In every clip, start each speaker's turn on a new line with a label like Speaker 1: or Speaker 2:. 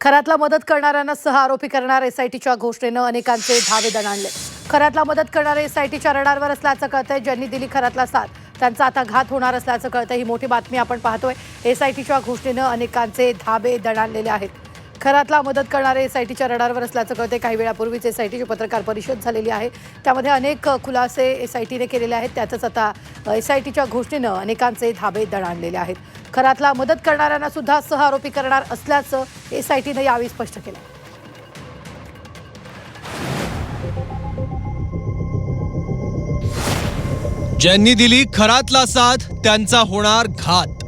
Speaker 1: खरातला मदत करणाऱ्यांना 6 आरोपी करणार एसआयटीच्या घोषणेनं अनेकांचे धावे दणाणले। खरातला मदत करणारे एसआयटीच्या रडारवर असल्याचं कळतंय। ज्यांनी दिली खरातला साथ त्यांचा आता घात होणार असल्याचं कळतंय। ही मोठी बातमी आपण पाहतोय। एसआयटीच्या घोषणेनं अनेकांचे धावे दणाणलेले आहेत। खरातला मदत करणारे एसआयटीच्या रडारवर असल्याचं कळतंय। काही वेळापूर्वीच एसआयटीची पत्रकार परिषद झालेली आहे, त्यामध्ये अनेक खुलासे एसआयटीने केलेले आहेत। त्यातच आता एसआयटीच्या घोषणेनं अनेकांचे धावे दणाणलेले आहेत। खरातला मदत करणाऱ्यांना सुद्धा 6 आरोपी करणार असल्याचं एसआयटीने यावेळी स्पष्ट केलं।
Speaker 2: ज्यांनी दिली खरातला साथ त्यांचा होणार घात।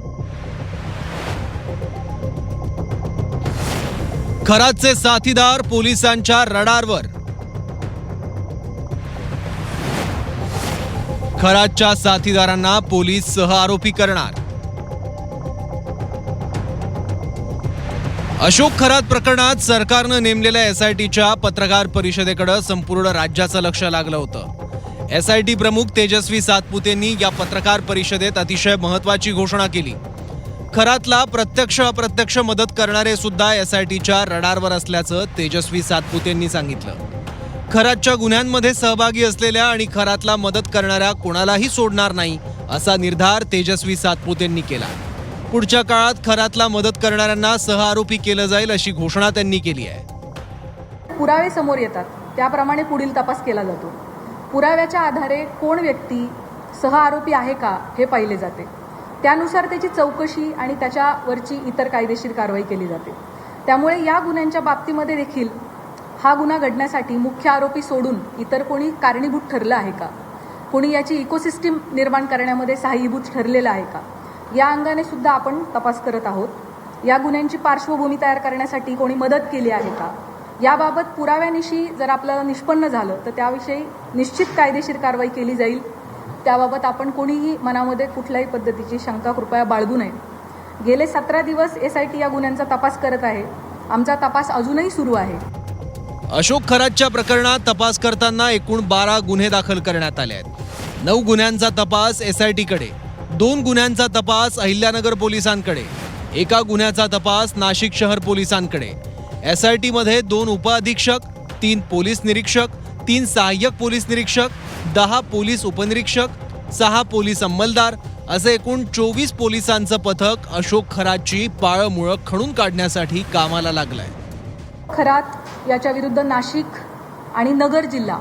Speaker 2: खरातचे साथीदार पोलिसांच्या रडारवर। खरातच्या साथीदारांना पोलीस 6 आरोपी करणार। अशोक खरात प्रकरणात सरकारनं नेमलेल्या एसआयटीच्या पत्रकार परिषदेकडे संपूर्ण राज्याचं लक्ष लागलं होतं। एसआयटी प्रमुख तेजस्वी सातपुतेंनी या पत्रकार परिषदेत अतिशय महत्त्वाची घोषणा केली। खरातला प्रत्यक्ष अप्रत्यक्ष मदत करणारे सुद्धा एसआयटीच्या रडारवर असल्याचं तेजस्वी सातपुतेंनी सांगितलं। खरातच्या गुन्ह्यांमध्ये सहभागी असलेल्या आणि खरातला मदत करणाऱ्या कोणालाही सोडणार नाही असा निर्धार तेजस्वी सातपुतेंनी केला। पुढच्या काळात खरातला मदत करणाऱ्यांना 6 आरोपी केलं जाईल अशी घोषणा त्यांनी केली आहे।
Speaker 3: पुरावे समोर येतात त्याप्रमाणे पुढील तपास केला जातो। पुराव्याच्या आधारे कोण व्यक्ती 6 आरोपी आहे का हे पाहिले जाते। त्यानुसार त्याची चौकशी आणि त्याच्यावरची इतर कायदेशीर कारवाई केली जाते। त्यामुळे या गुन्ह्यांच्या बाबतीमध्ये देखील हा गुन्हा घडण्यासाठी मुख्य आरोपी सोडून इतर कोणी कारणीभूत ठरलं आहे का, कोणी याची इकोसिस्टीम निर्माण करण्यामध्ये सहाय्यभूत ठरलेलं आहे का, या अंगाने सुद्धा आपण तपास करत आहोत। या गुन्ह्यांची पार्श्वभूमी तयार करण्यासाठी कोणी मदत केली आहे का, याबाबत पुराव्यानिशी जर आपल्याला निष्पन्न झालं तर त्याविषयी निश्चित कायदेशीर कारवाई केली जाईल। त्याबाबत आपण कोणीही मनामध्ये कुठल्याही पद्धतीची शंका कृपया बाळगू नये। गेले 17 दिवस एसआयटी या गुन्ह्यांचा तपास करत आहे। आमचा तपास अजूनही सुरू आहे।
Speaker 2: अशोक खरातच्या प्रकरणात तपास करताना एकूण 12 गुन्हे दाखल करण्यात आले आहेत। 9 गुन्ह्यांचा तपास एसआयटीकडे, 2 गुन्ह्यांचा तपास अहिल्यानगर पोलिसांकडे, 1 गुन्ह्याचा तपास नाशिक शहर पोलिसांकडे। एसआयटीमध्ये 2 उपअधीक्षक, 3 पोलीस निरीक्षक, 3 सहाय्यक पोलीस निरीक्षक, 10 पोलीस उपनिरीक्षक, 6 पोलीस अंमलदार असे एकूण 24 पोलिसांचं पथक अशोक खरातची पाळमुळं खणून काढण्यासाठी कामाला लागलंय।
Speaker 3: खरात याच्या विरुद्ध नाशिक आणि नगर जिल्हा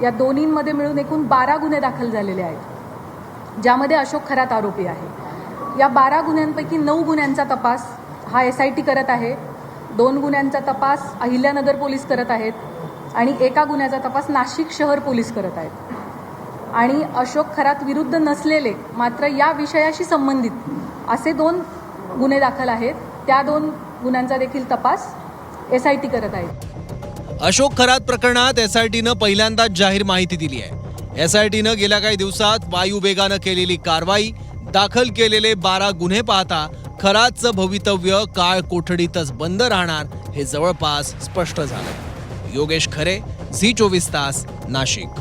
Speaker 3: या दोन्हींमध्ये मिळून एकूण 12 गुन्हे दाखल झालेले आहेत, ज्यामध्ये अशोक खरात आरोपी आहे। या 12 गुन्ह्यांपैकी 9 गुन्ह्यांचा तपास हा एसआयटी करत आहे, 2 गुन्ह्यांचा तपास अहिल्यानगर पोलीस करत आहेत आणि 1 गुन्ह्याचा तपास नाशिक शहर पोलीस करत आहेत। आणि अशोक खरात विरुद्ध नसलेले मात्र या विषयाशी संबंधित असे 2 गुन्हे दाखल आहेत, त्या 2 गुन्ह्यांचा देखील तपास एसआयटी करत आहे।
Speaker 2: अशोक खरात प्रकरणात एसआयटीनं पहिल्यांदाच जाहीर माहिती दिली आहे। एसआयटीनं गेल्या काही दिवसात वायुवेगानं केलेली कारवाई, दाखल केलेले 12 गुन्हे पाहता खरातचं भवितव्य काळ कोठडीतच बंद राहणार हे जवळपास स्पष्ट झालं। योगेश खरे, झी 24 तास, नाशिक।